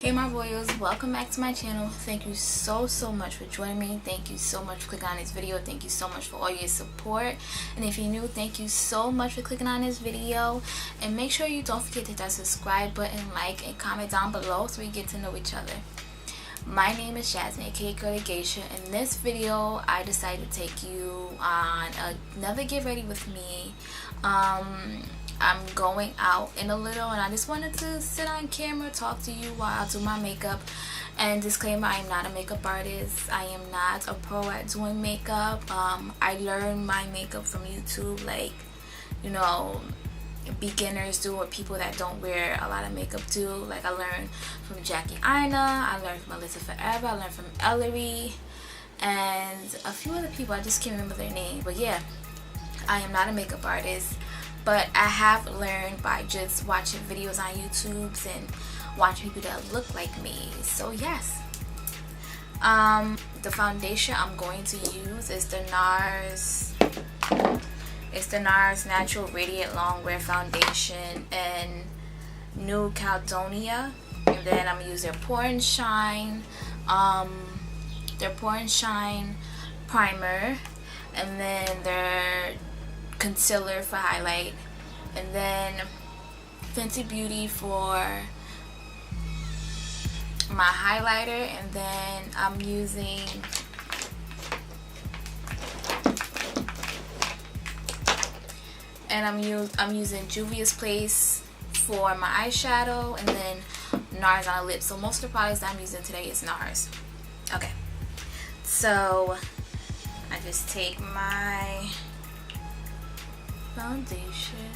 Hey my royals, welcome back to my channel. Thank you so much for joining me. Thank you so much for clicking on this video. Thank you so much for all your support. And if you're new, thank you so much for clicking on this video. And make sure you don't forget to hit that subscribe button, like, and comment down below so we get to know each other. My name is Jasmine, aka Curlygaisha. In this video, I decided to take you on another get ready with me. I'm going out in a little and I just wanted to sit on camera, talk to you while I do my makeup. And disclaimer, I am not a makeup artist. I am not a pro at doing makeup. I learned my makeup from YouTube, like, you know, beginners do, or people that don't wear a lot of makeup do. Like, I learned from Jackie Aina, I learned from Alyssa Forever, I learned from Ellery, and a few other people. I just can't remember their name. But yeah, I am not a makeup artist. But I have learned by just watching videos on YouTube and watching people that look like me. So yes. The foundation I'm going to use is the NARS. It's the NARS Natural Radiant Longwear Foundation in New Caledonia. And then I'm using their Pour and Shine. Their Pour and Shine primer. And then their concealer for highlight, and then Fenty Beauty for my highlighter, and then I'm using Juvia's Place for my eyeshadow, and then NARS on the lips. So most of the products that I'm using today is NARS. Okay, so I just take my foundation,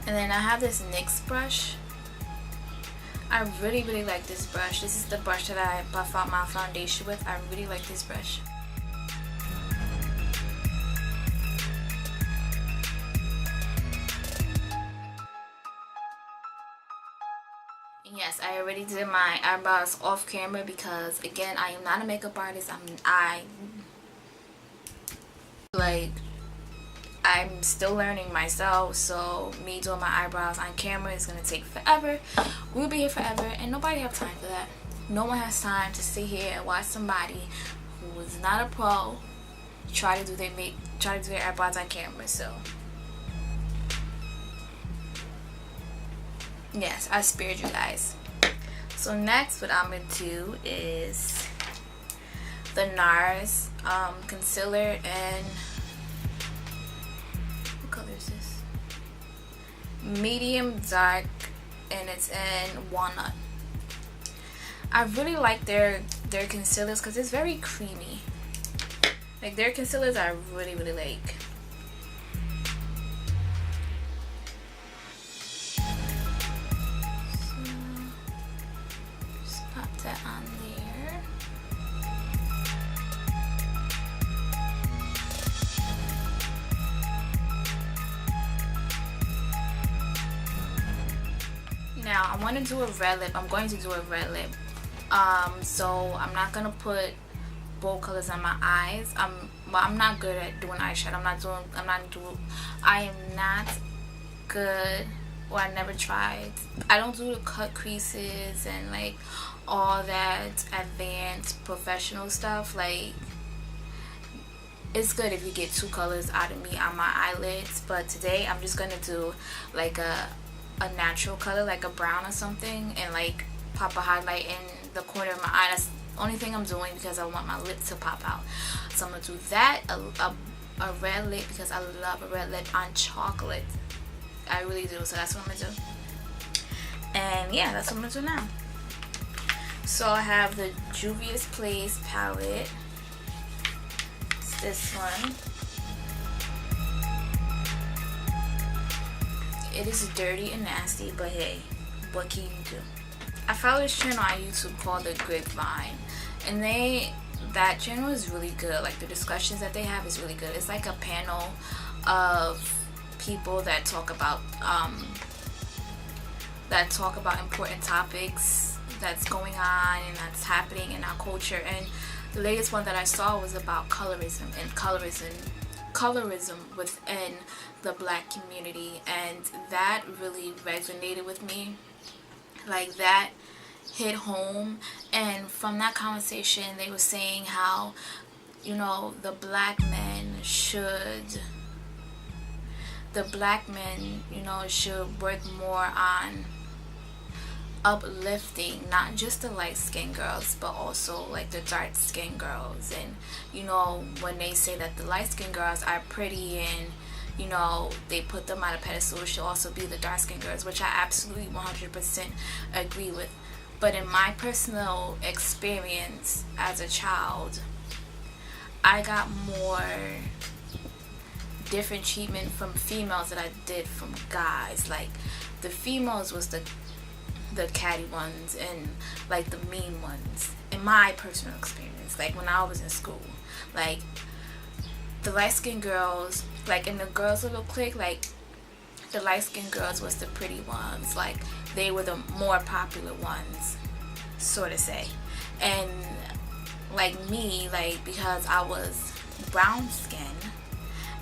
and then I have this NYX brush. I really like this brush. This is the brush that I buff out my foundation with. I really like this brush. And yes, I already did my eyebrows off camera because, again, I am not a makeup artist. I'm still learning myself, so me doing my eyebrows on camera is gonna take forever. We'll be here forever, and nobody have time for that. No one has time to sit here and watch somebody who is not a pro try to do their eyebrows on camera. So yes, I spared you guys. So next, what I'm gonna do is the NARS concealer, and color is this? Medium dark, and it's in Walnut. I really like their concealers because it's very creamy. Like, their concealers I really like. So just pop that on there. Now I want to do a red lip. I'm going to do a red lip. So I'm not gonna put bold colors on my eyes. I'm not good at doing eyeshadow. I am not good, or I never tried. I don't do the cut creases and like all that advanced professional stuff. Like, it's good if you get two colors out of me on my eyelids, but today I'm just gonna do like a natural color, like a brown or something, and like pop a highlight in the corner of my eye. That's the only thing I'm doing because I want my lip to pop out. So I'm gonna do that, a red lip, because I love a red lip on chocolate. I really do. So that's what I'm gonna do. And yeah, that's what I'm gonna do now. So I have the Juvia's Place palette. It's this one. It is dirty and nasty, but hey, what can you do? I follow this channel on YouTube called The Grapevine, and that channel is really good. Like, the discussions that they have is really good. It's like a panel of people that talk about important topics that's going on and that's happening in our culture. And the latest one that I saw was about colorism and colorism within the black community, and that really resonated with me. Like, that hit home. And from that conversation, they were saying how, you know, the black men, you know, should work more on uplifting not just the light-skinned girls, but also like the dark-skinned girls. And, you know, when they say that the light-skinned girls are pretty and, you know, they put them on a pedestal, it should also be the dark-skinned girls, which I absolutely 100% agree with. But in my personal experience as a child, I got more different treatment from females than I did from guys. Like, the females was the catty ones and like the mean ones in my personal experience. Like, when I was in school, like, the light-skinned girls, like in the girls' little clique, like, the light-skinned girls was the pretty ones. Like, they were the more popular ones, sort of say. And like me, like, because I was brown skin,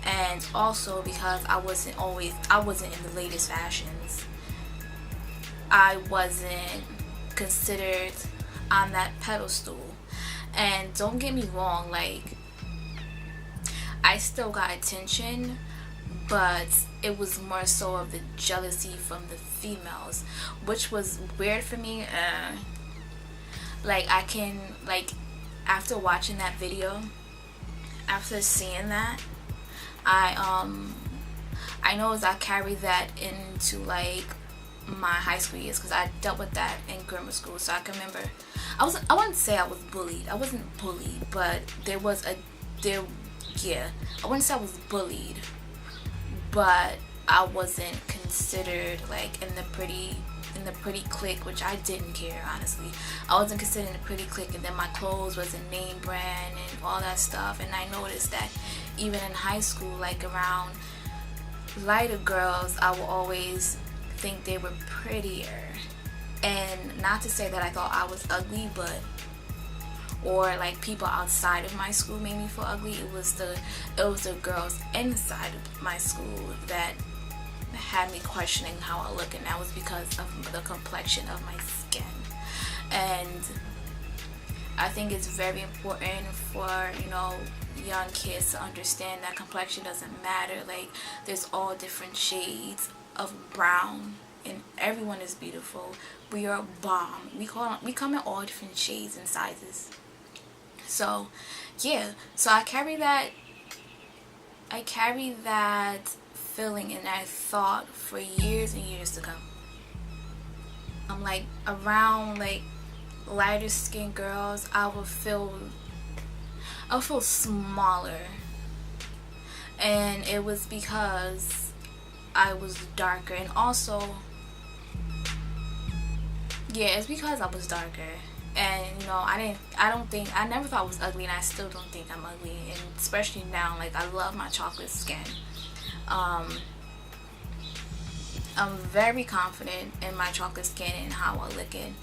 and also because I wasn't in the latest fashions, I wasn't considered on that pedestal. And don't get me wrong, like, I still got attention, but it was more so of the jealousy from the females, which was weird for me. Like, I can, like, after watching that video, after seeing that, I know I carried that into like my high school years, because I dealt with that in grammar school. So I can remember, I wouldn't say I was bullied. I wasn't bullied, but I wouldn't say I was bullied, but I wasn't considered like in the pretty clique, which I didn't care, honestly. I wasn't considered in the pretty clique, and then my clothes was a name brand and all that stuff. And I noticed that even in high school, like around lighter girls, I would always think they were prettier. And not to say that I thought I was ugly, but, or like people outside of my school made me feel ugly. It was the girls inside of my school that had me questioning how I look, and that was because of the complexion of my skin. And I think it's very important for, you know, young kids to understand that complexion doesn't matter. Like, there's all different shades of brown, and everyone is beautiful. We are bomb. We come in all different shades and sizes. So yeah, so I carry that feeling and that thought for years and years to come. I'm like, around like lighter skinned girls, I would feel smaller, and it was because I was darker. And also, yeah, it's because I was darker. And, you know, I never thought I was ugly, and I still don't think I'm ugly. And especially now, like, I love my chocolate skin. I'm very confident in my chocolate skin and how I look in.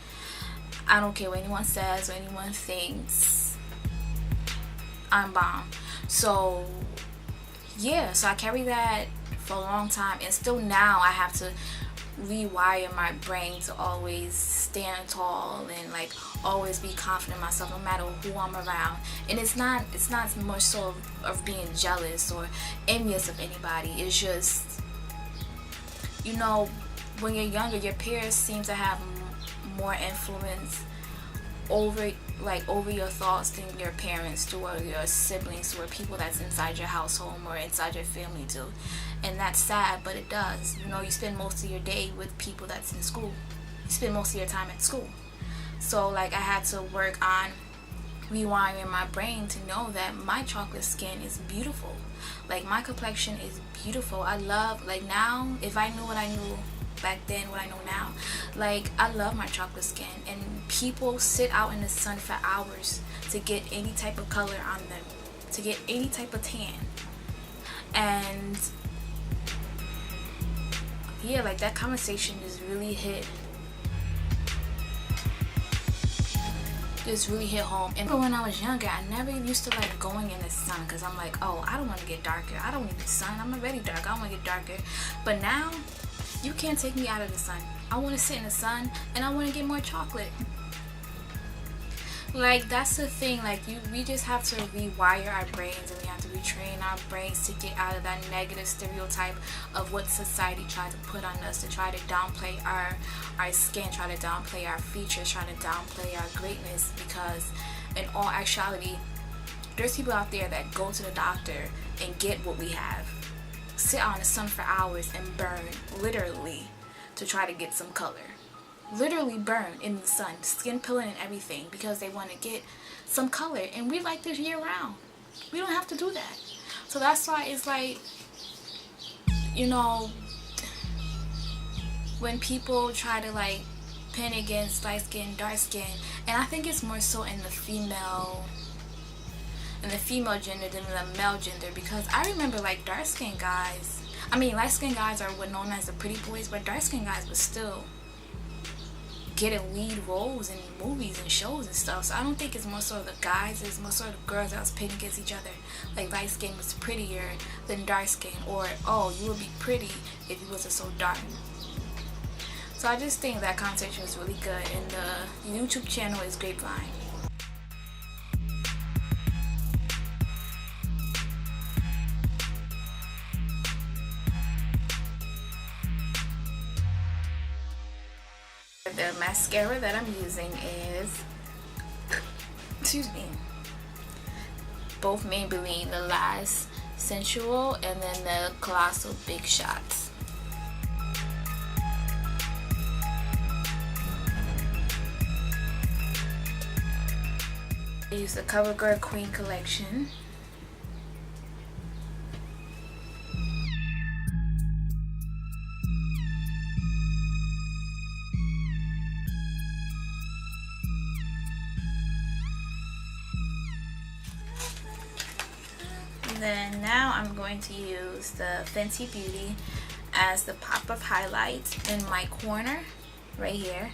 I don't care what anyone says or anyone thinks. I'm bomb. So yeah, so I carry that for a long time, and still now I have to rewire my brain to always stand tall and like always be confident in myself no matter who I'm around. And it's not much so of being jealous or envious of anybody. It's just, you know, when you're younger, your peers seem to have more influence over your thoughts than your parents do, or your siblings, or people that's inside your household or inside your family do. And that's sad, but it does. You know, you spend most of your day with people that's in school. You spend most of your time at school. So like, I had to work on rewiring my brain to know that my chocolate skin is beautiful. Like, my complexion is beautiful. I love, like, now, if I knew what I knew back then, what I know now, like, I love my chocolate skin. And people sit out in the sun for hours to get any type of color on them, to get any type of tan. And yeah, like that conversation just really hit home. And when I was younger, I never used to like going in the sun, because I'm like, oh, I don't want to get darker, I don't need the sun, I'm already dark, I don't want to get darker. But now you can't take me out of the sun. I want to sit in the sun and I want to get more chocolate. Like, that's the thing, like, we just have to rewire our brains, and we have to retrain our brains to get out of that negative stereotype of what society tried to put on us, to try to downplay our skin, try to downplay our features, try to downplay our greatness. Because in all actuality, there's people out there that go to the doctor and get what we have, sit out in the sun for hours and burn, literally, to try to get some color. Literally burn in the sun, skin peeling and everything, because they want to get some color. And we like this year round. We don't have to do that. So that's why it's like, you know, when people try to like pin against light skin, dark skin, and I think it's more so in the female gender than the male gender, because I remember like dark skin guys, I mean light skin guys are what known as the pretty boys, but dark skin guys was still getting lead roles in movies and shows and stuff. So I don't think it's more so the guys, it's more so the girls that was pitting against each other. Like, light skin was prettier than dark skin, or oh, you would be pretty if you wasn't so dark. So I just think that conversation was really good, and the YouTube channel is Grapevine. The mascara that I'm using is, excuse me, both Maybelline, the Last Sensual, and then the Colossal Big Shots. I use the CoverGirl Queen collection. Then now I'm going to use the Fenty Beauty as the pop of highlight in my corner right here.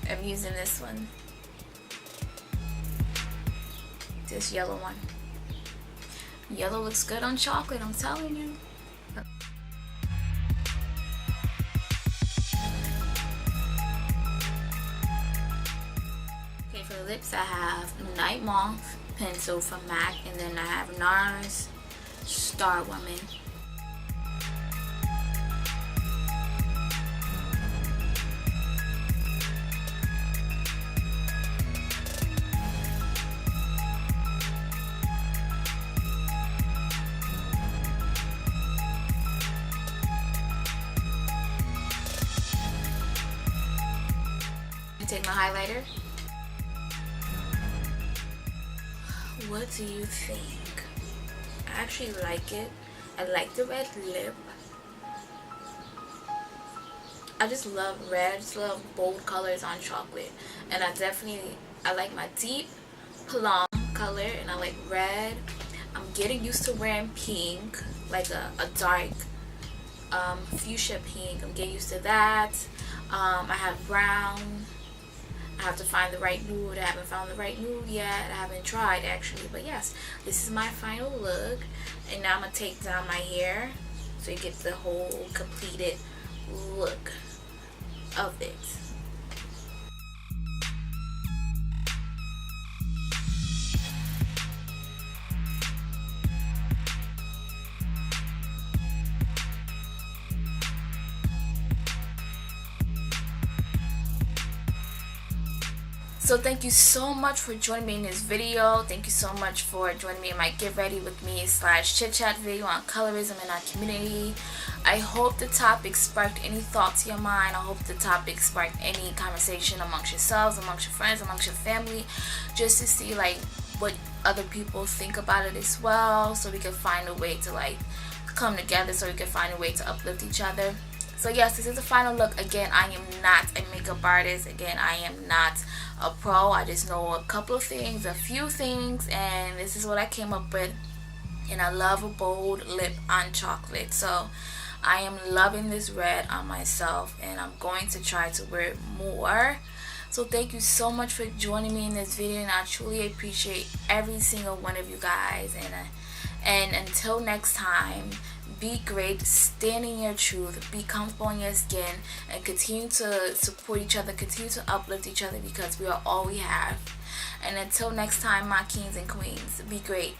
I'm using this one, this yellow one. Yellow looks good on chocolate, I'm telling you. Okay, for the lips I have Night Moth pencil from MAC, and then I have NARS Star Woman. I take my highlighter. What do you think? I actually like it. I like the red lip. I just love red. I just love bold colors on chocolate. And I like my deep plum color, and I like red. I'm getting used to wearing pink, like a dark fuchsia pink. I'm getting used to that. I have brown. I have to find the right nude. I haven't found the right nude yet. I haven't tried actually, but yes, this is my final look. And now I'm gonna take down my hair so you get the whole completed look of it. So thank you so much for joining me in this video. Thank you so much for joining me in my Get Ready With Me / chit chat video on colorism in our community. I hope the topic sparked any thoughts in your mind. I hope the topic sparked any conversation amongst yourselves, amongst your friends, amongst your family, just to see like what other people think about it as well, so we can find a way to like come together, so we can find a way to uplift each other. So yes, this is the final look. Again, I am not a makeup artist. Again, I am not a pro. I just know a couple of things, a few things, and this is what I came up with. and I love a bold lip on chocolate. So I am loving this red on myself, and I'm going to try to wear it more. So thank you so much for joining me in this video, and I truly appreciate every single one of you guys. And until next time, be great, stand in your truth, be comfortable in your skin, and continue to support each other, continue to uplift each other, because we are all we have. And until next time, my kings and queens, be great.